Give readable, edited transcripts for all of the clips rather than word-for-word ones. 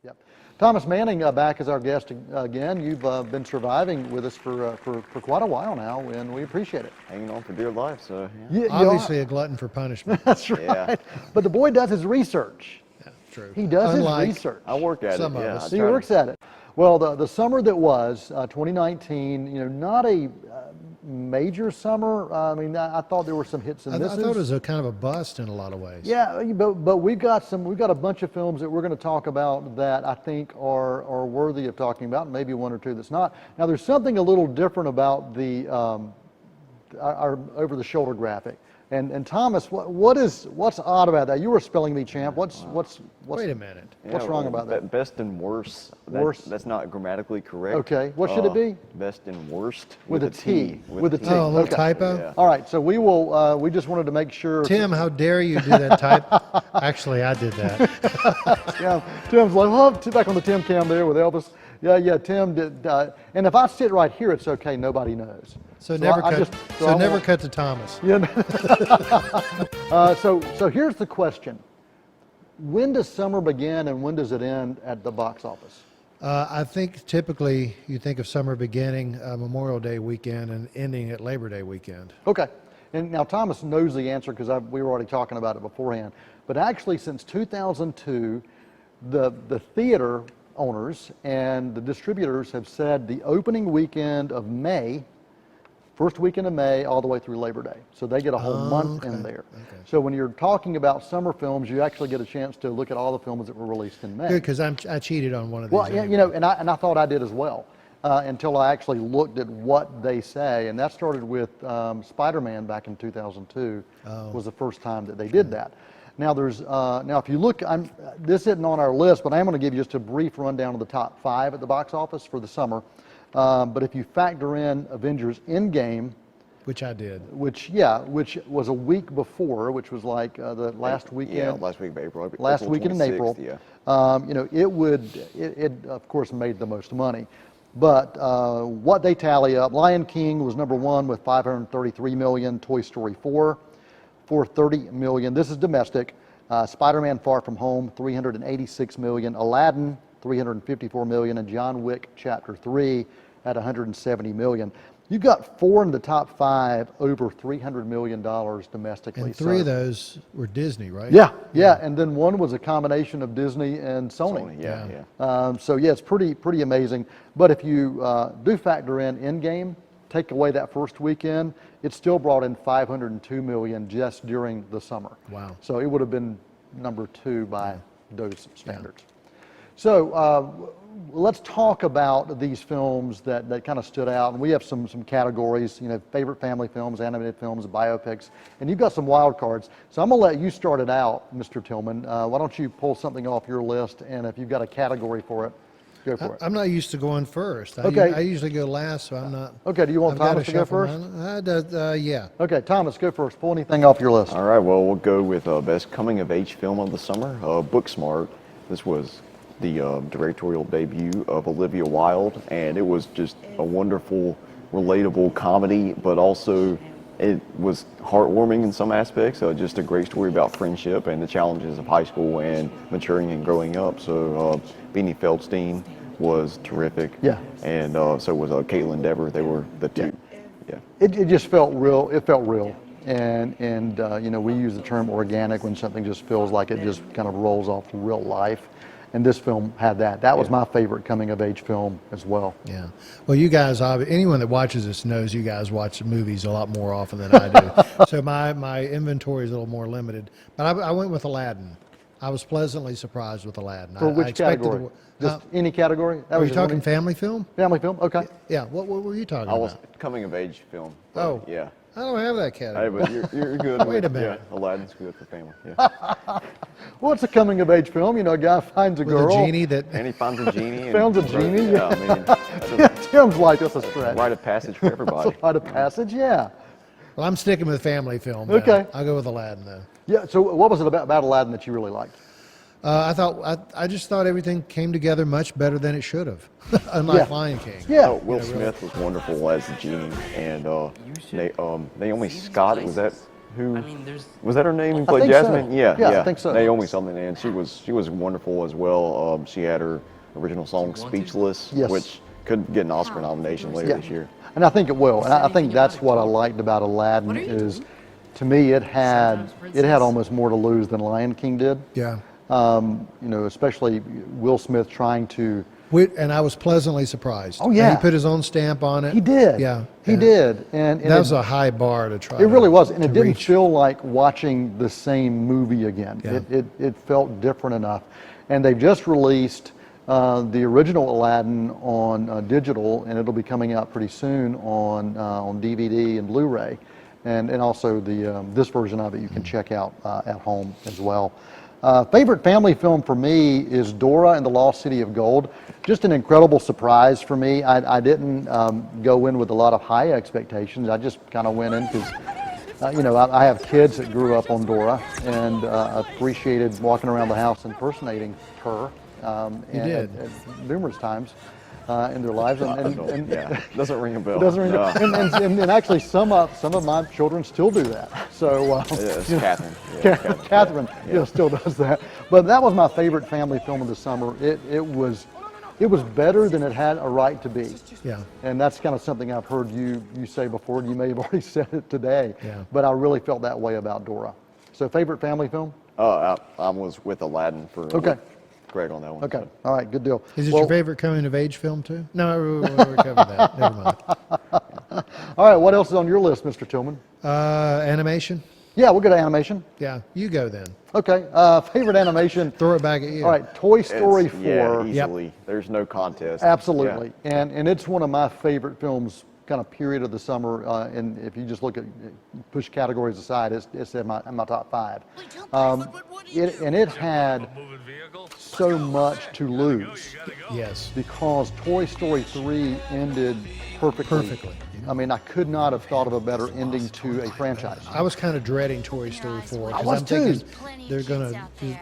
Yep. Thomas Manning back as our guest again. You've been surviving with us for quite a while now, and we appreciate it. Hanging on for dear life, so Yeah, Obviously a glutton for punishment. that's right. Yeah. But the boy does his research. Yeah, true. He does Unlike his research. I work at Some it. of Yeah, us. He works at it. Well, the summer that was 2019, not a major summer. I mean, I thought there were some hits and I misses. thought it was a kind of a bust in a lot of ways. Yeah, but we've got a bunch of films that we're going to talk about that I think are worthy of talking about, and maybe one or two that's not. Now, there's something a little different about the our over-the-shoulder graphic. And Thomas, what's odd about that? You were a spelling bee champ. What's Wait a minute. what's wrong about that? Best and worst. Worst? That's not grammatically correct. Okay, what should it be? Best and worst With a T. With a T. Oh, a little Okay. typo? Yeah. All right, so we will. We just wanted to make sure. Tim, how dare you do that type? Actually, I did that. Yeah, Tim's like, oh, back on the Tim cam there with Elvis. Yeah, Tim did. And if I sit right here, it's okay. Nobody knows. So never I cut. just- So I never won't- cut to Thomas. Yeah. So here's the question: when does summer begin and when does it end at the box office? I think typically you think of summer beginning Memorial Day weekend and ending at Labor Day weekend. Okay. And now Thomas knows the answer because we were already talking about it beforehand. But actually, since 2002, the theater owners and the distributors have said the opening weekend of May, first weekend of May, all the way through Labor Day. So they get a whole month in there. Okay. So when you're talking about summer films, you actually get a chance to look at all the films that were released in May. Good, because I cheated on one of these. Well, yeah, anyway. and I thought I did as well until I actually looked at what they say, and that started with Spider-Man back in 2002. Was the first time that they did that. Now now if you look, this isn't on our list, but I am going to give you just a brief rundown of the top 5 at the box office for the summer. But if you factor in Avengers Endgame, Which I did. which was a week before, which was like the last weekend. Yeah, last week of April. Last April weekend in 26th, April, Yeah. it of course made the most money. But what they tally up, Lion King was number 1 with 533 million, Toy Story 4, 430 million. This is domestic. Spider-Man Far From Home, 386 million, Aladdin, 354 million, and John Wick Chapter 3 at 170 million. You've got 4 in the top 5 over $300 million domestically. And 3 of those were Disney, right? Yeah, and then 1 was a combination of Disney and Sony. Yeah. So yeah, it's pretty amazing. But if you do factor in Endgame, take away that first weekend, it still brought in 502 million just during the summer. Wow. So it would have been number 2 by those standards. So let's talk about these films that kind of stood out. And we have some categories, favorite family films, animated films, biopics, and you've got some wild cards. So I'm going to let you start it out, Mr. Tillman. Why don't you pull something off your list, and if you've got a category for it, go for it. I'm not used to going first. Okay. I usually go last, so I'm not. Okay, do you want I've gotta Thomas to go shuffle first? mine. Yeah. Okay, Thomas, go first. Pull anything off your list. All right, well, we'll go with best coming-of-age film of the summer, Booksmart. This was the directorial debut of Olivia Wilde, and it was just a wonderful, relatable comedy, but also it was heartwarming in some aspects. Just a great story about friendship and the challenges of high school and maturing and growing up. So Beanie Feldstein was terrific. Yeah. And so was Caitlin Dever. They were the two. Yeah. It just felt real. It felt real. And we use the term organic when something just feels like it just kind of rolls off real life. And this film had that. That was my favorite coming-of-age film as well. Yeah. Well, you guys, anyone that watches this knows you guys watch movies a lot more often than I do. So my inventory is a little more limited. But I went with Aladdin. I was pleasantly surprised with Aladdin. For which category? Just any category? Were you talking family film? Family film? Okay. Yeah. What were you talking I was coming coming-of-age film. Oh. Yeah. I don't have that Hey, category. but you're good. Wait a minute. Yeah, Aladdin's good for family. Yeah. Well, it's a coming-of-age film. A guy finds a With girl. a genie that. And he finds a genie. And Found a genie, Yeah, I mean, that's Tim's like, that's a a stretch. rite of passage for everybody. Rite of passage, yeah. Well, I'm sticking with family film. Then. Okay. I'll go with Aladdin though. Yeah, so what was it about Aladdin that you really liked? I just thought everything came together much better than it should have, unlike Yeah. Lion King. Yeah. Will Smith was wonderful as the genie, and Naomi Scott, was that who I mean, there's was that her name who played think so. Jasmine? Yeah, Yeah, I think so. Naomi something, and she was wonderful as well. She had her original song want to? "Speechless," Yes. which could get an Oscar nomination later Yeah. this year. And I think it will. And I think anything that's about it, what I Tom? liked about Aladdin What are you is, doing? to me, it had Sometimes princess. almost more to lose than Lion King did. Yeah. You know, especially Will Smith trying to. And I was pleasantly surprised. Oh, And yeah. he put his own stamp on it. He did. Yeah. He did. And That was it, a high bar to try. it really was. And to it didn't reach. feel like watching the same movie again. Yeah. It felt different enough. And they've just released the original Aladdin on digital, and it'll be coming out pretty soon on DVD and Blu-ray. And also this version of it you can check out at home as well. Favorite family film for me is Dora and the Lost City of Gold. Just an incredible surprise for me. I didn't go in with a lot of high expectations. I just kind of went in because, you know, I have kids that grew up on Dora and appreciated walking around the house impersonating her. You did. Numerous times in their lives. Yeah, doesn't ring a bell. It doesn't ring No. and actually some of my children still do that. So Yeah, it's you know, Catherine. Yeah, Catherine still does that. But that was my favorite family film of the summer. It was better than it had a right to be. Yeah. And that's kind of something I've heard you say before, and you may have already said it today. Yeah. But I really felt that way about Dora. So favorite family film? I was with Aladdin for Okay. Greg on that one. Okay. so. All right. Good deal. Is it Well, your favorite coming of age film too? No, we covered that. Never mind. All right. What else is on your list, Mr. Tillman? Animation? Yeah, we'll go to animation. Yeah, you go then. Okay. Favorite animation? Throw it back at you. All right. Toy Story It's- 4. Yeah, easily. There's no contest. Absolutely. And it's one of my favorite films, kind of period of the summer. And if you just look at, push categories aside, it's in my top 5. It had so much to lose Yes. because Toy Story 3 ended perfectly. Perfectly. I mean, I could not have thought of a better ending to a franchise. I was kind of dreading Toy Story 4 I because was I'm too. thinking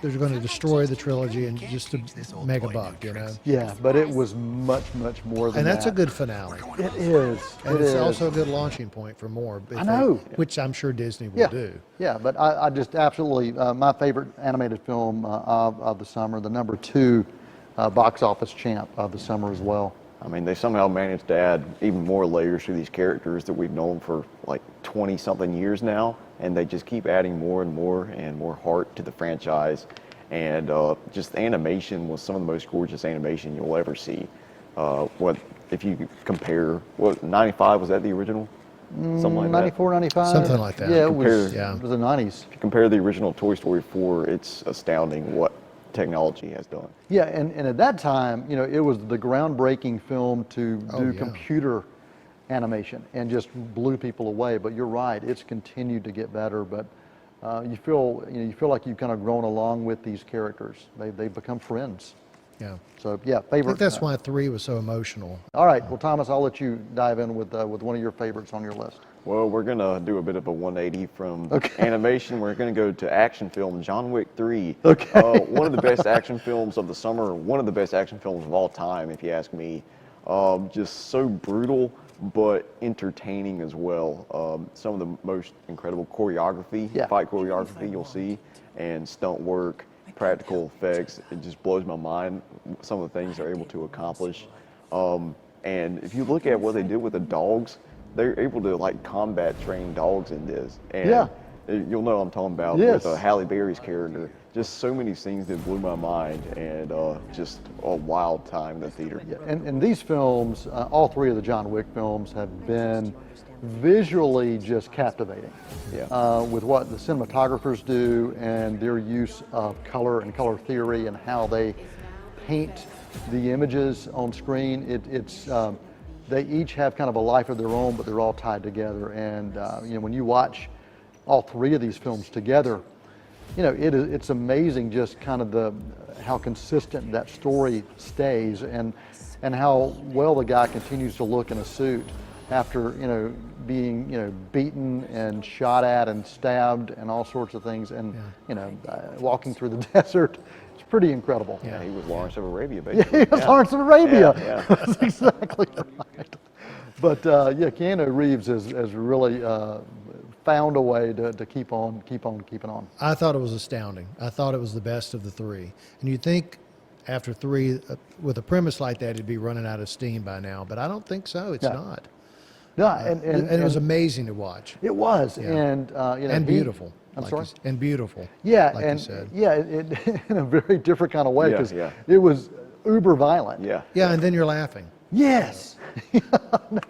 they're gonna destroy the trilogy and just to make a buck, you know. Yeah, but it was much more than And that's that. a good finale. It is. And It it's is. also a good launching point for more. if I know. which I'm sure Disney will Yeah, do. yeah, but I just absolutely, my favorite animated film of the summer, the number 2 box office champ of the summer as well. I mean, they somehow managed to add even more layers to these characters that we've known for like 20-something years now, and they just keep adding more and more heart to the franchise. And just the animation was some of the most gorgeous animation you'll ever see. What if you compare? What 95 was that the original? Something like that. 94, 95? Something like that. Yeah, it was, Compare- Yeah. it was the 90s. If you compare the original Toy Story 4, it's astounding what technology has done. Yeah, and at that time, you know, it was the groundbreaking film to Oh, do yeah. computer animation and just blew people away. But you're right, it's continued to get better. But you feel like you've kind of grown along with these characters. They've become friends. Yeah. So yeah, I favorite. think that's why 3 was so emotional. All right, well, Thomas, I'll let you dive in with one of your favorites on your list. Well, we're gonna do a bit of a 180 from Okay. animation. We're gonna go to action film, John Wick 3. Okay. One of the best action films of the summer, one of the best action films of all time, if you ask me. Just so brutal, but entertaining as well. Some of the most incredible choreography, Yeah. fight choreography you'll see, and stunt work, practical effects. It just blows my mind, some of the things they're able to accomplish. And if you look at what they did with the dogs, they're able to like combat train dogs in this. And Yeah. you'll know what I'm talking about Yes. with Halle Berry's character. Just so many scenes that blew my mind, and just a wild time in the theater. Yeah, and these films, all 3 of the John Wick films, have been visually just captivating. Yeah. With what the cinematographers do and their use of color and color theory and how they paint the images on screen. They each have kind of a life of their own, but they're all tied together. And you know, when you watch all 3 of these films together, you know, it's amazing just kind of how consistent that story stays and how well the guy continues to look in a suit after, you know, being, you know, beaten and shot at and stabbed and all sorts of things, and you know, walking through the desert. It's pretty incredible. Yeah, he was Lawrence of Arabia, Yeah, basically. he was Lawrence of Arabia. Yeah, That's exactly right. But yeah, Keanu Reeves has really found a way to keep on keeping on. I thought it was astounding. I thought it was the best of the three. And you'd think after three, with a premise like that, it'd be running out of steam by now. But I don't think so. It's Yeah. not. No, And it was amazing to watch. it was, and you know, And beautiful. I'm like sorry. you s- And beautiful. Yeah, like and you said. yeah, it, in a very different kind of way Yeah, because yeah. it was uber violent. Yeah. Yeah, and then you're laughing. Yes.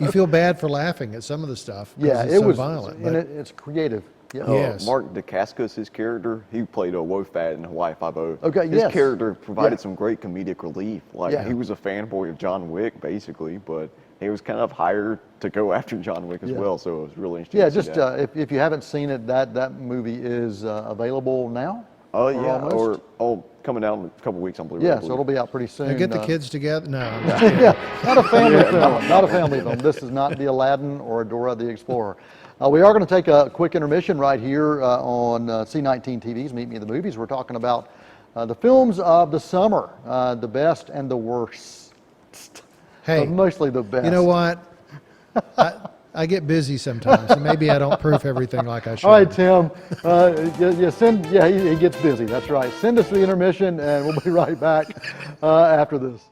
You feel bad for laughing at some of the stuff. 'cause Yeah, it's it so was, violent. and But it's creative. Yeah. Yes. Mark Dacascos, his character, he played a Wofat in Hawaii Five-0. Okay, His yes. character provided Yeah. some great comedic relief. Like, Yeah. he was a fanboy of John Wick, basically, but he was kind of hired to go after John Wick as Yeah. well, so it was really interesting Yeah, to see just that. if you haven't seen it, that movie is available now. Oh, yeah, almost? or coming out in a couple weeks on Blu-ray. I Yeah, so believe. it'll be out pretty soon. get the kids together. No, I'm just kidding. Yeah, not a family film. Not a family film. This is not the Aladdin or Dora the Explorer. We are going to take a quick intermission right here on C19 TV's Meet Me in the Movies. We're talking about the films of the summer, the best and the worst. Hey, But mostly the best. you know what? I get busy sometimes, and maybe I don't proof everything like I should. All right, Tim. He gets busy. That's right. Send us the intermission, and we'll be right back after this.